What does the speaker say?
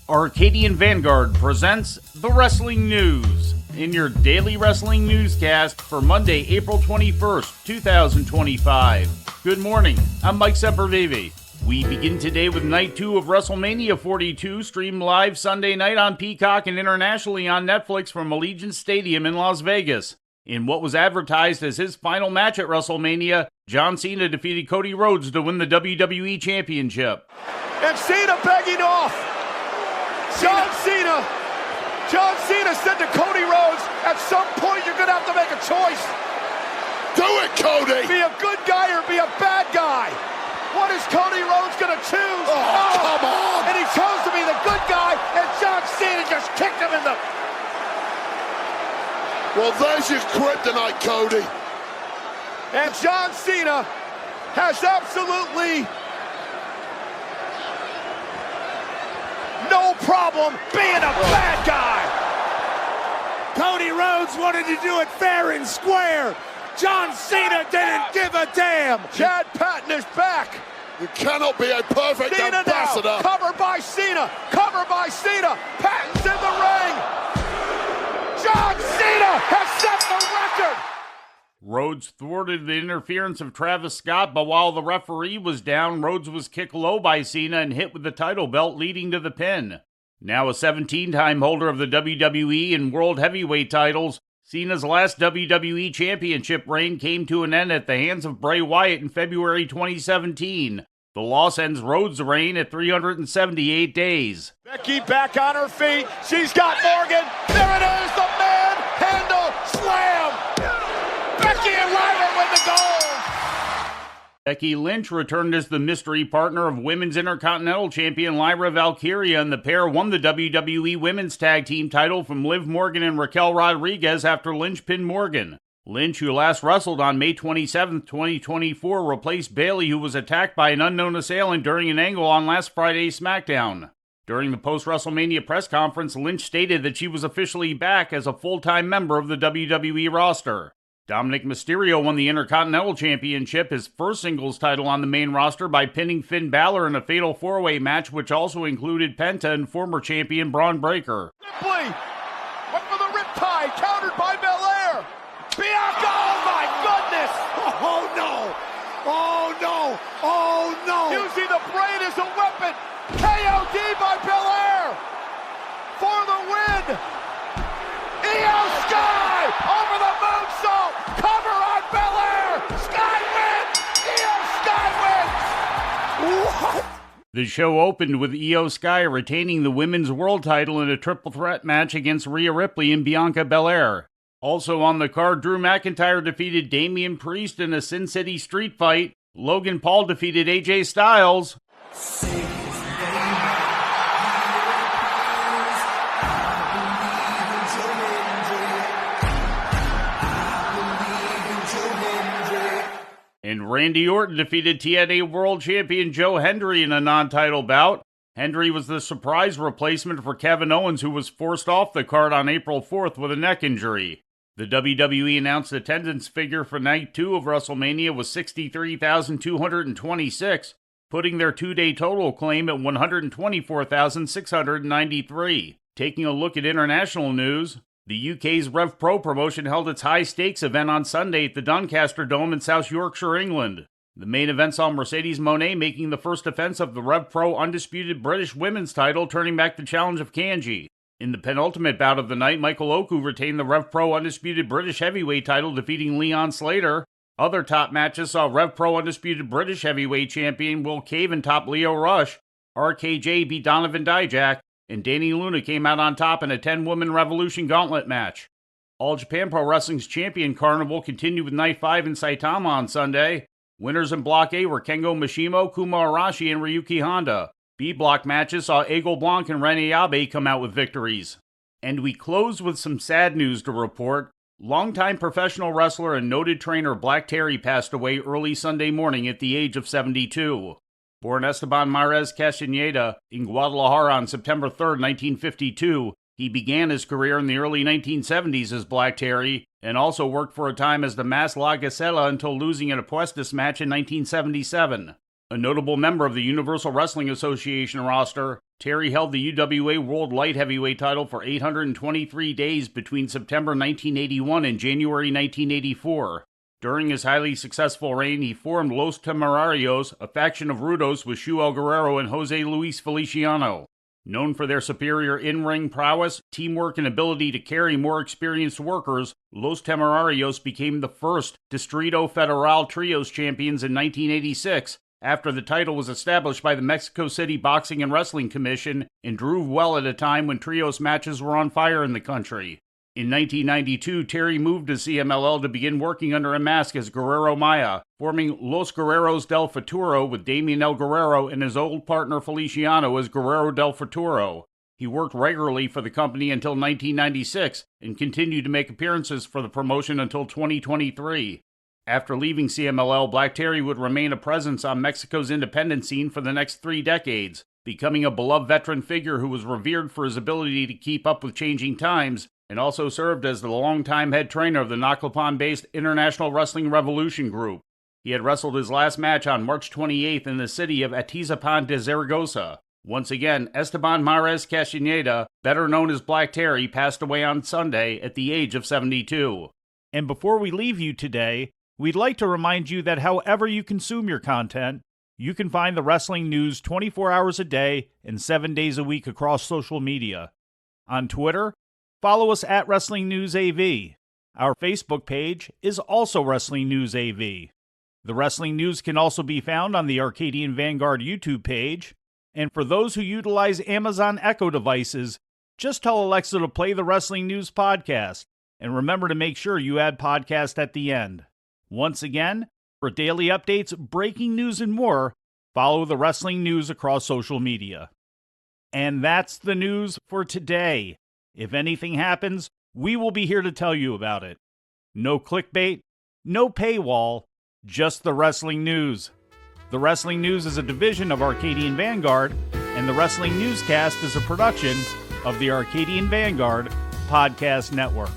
Arcadian Vanguard presents the Wrestling News in your daily wrestling newscast for Monday, April 21st, 2025. Good morning, I'm Mike Sempervive. We begin today with Night 2 of WrestleMania 42, streamed live Sunday night on Peacock and internationally on Netflix from Allegiant Stadium in Las Vegas. In what was advertised as his final match at WrestleMania, John Cena defeated Cody Rhodes to win the WWE Championship. And Cena begging off. John Cena said to Cody Rhodes, at some point you're going to have to make a choice. Do it, Cody! Be a good guy or be a bad guy. What is Cody Rhodes going to choose? Oh, come on! And he chose to be the good guy, and John Cena just kicked him in the... Well, there's your kryptonite, Cody. And John Cena has absolutely no problem being a bad guy. Cody Rhodes wanted to do it fair and square. John Cena didn't give a damn. Chad Patton is back. You cannot be a perfect Cena ambassador. Now, covered by Cena. Patton's in the ring. John Cena has set the record. Rhodes thwarted the interference of Travis Scott, but while the referee was down, Rhodes was kicked low by Cena and hit with the title belt, leading to the pin. Now a 17-time holder of the WWE and World Heavyweight titles, Cena's last WWE Championship reign came to an end at the hands of Bray Wyatt in February 2017. The loss ends Rhodes' reign at 378 days. Becky back on her feet. She's got Morgan. There it is, the manhandle slam. Becky and Lyra win the gold. Becky Lynch returned as the mystery partner of Women's Intercontinental Champion Lyra Valkyria, and the pair won the WWE Women's Tag Team title from Liv Morgan and Raquel Rodriguez after Lynch pinned Morgan. Lynch, who last wrestled on May 27, 2024, replaced Bayley, who was attacked by an unknown assailant during an angle on last Friday's SmackDown. During the post-WrestleMania press conference, Lynch stated that she was officially back as a full-time member of the WWE roster. Dominic Mysterio won the Intercontinental Championship, his first singles title on the main roster, by pinning Finn Balor in a fatal four-way match, which also included Penta and former champion Braun Breaker. Ripley went for the riptide, countered by Belair. Bianca, oh my goodness! Oh no! Oh no! Oh no! Using the brain as a weapon. KOD by Belair for the win. Io Sky over the moonsault. Cover on Belair. Sky wins. Io Sky wins. What? The show opened with Io Sky retaining the women's world title in a triple threat match against Rhea Ripley and Bianca Belair. Also on the card, Drew McIntyre defeated Damian Priest in a Sin City street fight. Logan Paul defeated AJ Styles. And Randy Orton defeated TNA World Champion Joe Hendry in a non-title bout. Hendry was the surprise replacement for Kevin Owens, who was forced off the card on April 4th with a neck injury. The WWE announced attendance figure for Night 2 of WrestleMania was 63,226, putting their two-day total claim at 124,693. Taking a look at international news, the UK's Rev Pro promotion held its high-stakes event on Sunday at the Doncaster Dome in South Yorkshire, England. The main event saw Mercedes Moné making the first defense of the Rev Pro undisputed British women's title, turning back the challenge of Kanji. In the penultimate bout of the night, Michael Oku retained the Rev Pro undisputed British heavyweight title, defeating Leon Slater. Other top matches saw Rev Pro undisputed British heavyweight champion Will Caven top Leo Rush, RKJ beat Donovan Dijak, and Danny Luna came out on top in a 10-woman Revolution Gauntlet match. All Japan Pro Wrestling's Champion Carnival continued with Night 5 in Saitama on Sunday. Winners in Block A were Kengo Mishimo, Kuma Arashi, and Ryuki Honda. B-block matches saw Eagle Blanc and Rene Abe come out with victories. And we close with some sad news to report. Longtime professional wrestler and noted trainer Black Terry passed away early Sunday morning at the age of 72. Born Esteban Mares Castaneda in Guadalajara on September 3, 1952, he began his career in the early 1970s as Black Terry, and also worked for a time as the Mas La Gacela until losing an Apuestas match in 1977. A notable member of the Universal Wrestling Association roster, Terry held the UWA World Light Heavyweight title for 823 days between September 1981 and January 1984. During his highly successful reign, he formed Los Temerarios, a faction of Rudos with Shu El Guerrero and Jose Luis Feliciano. Known for their superior in-ring prowess, teamwork, and ability to carry more experienced workers, Los Temerarios became the first Distrito Federal Trios champions in 1986, after the title was established by the Mexico City Boxing and Wrestling Commission and drew well at a time when trios matches were on fire in the country. In 1992, Terry moved to CMLL to begin working under a mask as Guerrero Maya, forming Los Guerreros del Futuro with Damian El Guerrero and his old partner Feliciano as Guerrero del Futuro. He worked regularly for the company until 1996 and continued to make appearances for the promotion until 2023. After leaving CMLL, Black Terry would remain a presence on Mexico's independent scene for the next 3 decades, becoming a beloved veteran figure who was revered for his ability to keep up with changing times, and also served as the longtime head trainer of the Naclopan-based International Wrestling Revolution Group. He had wrestled his last match on March 28th in the city of Atizapan de Zaragoza. Once again, Esteban Mares Castaneda, better known as Black Terry, passed away on Sunday at the age of 72. And before we leave you today, we'd like to remind you that however you consume your content, you can find the wrestling news 24 hours a day and 7 days a week across social media. On Twitter, follow us at Wrestling News AV. Our Facebook page is also Wrestling News AV. The Wrestling News can also be found on the Arcadian Vanguard YouTube page. And for those who utilize Amazon Echo devices, just tell Alexa to play the Wrestling News podcast. And remember to make sure you add podcast at the end. Once again, for daily updates, breaking news, and more, follow the Wrestling News across social media. And that's the news for today. If anything happens, we will be here to tell you about it. No clickbait, no paywall, just the Wrestling News. The Wrestling News is a division of Arcadian Vanguard, and the Wrestling Newscast is a production of the Arcadian Vanguard Podcast Network.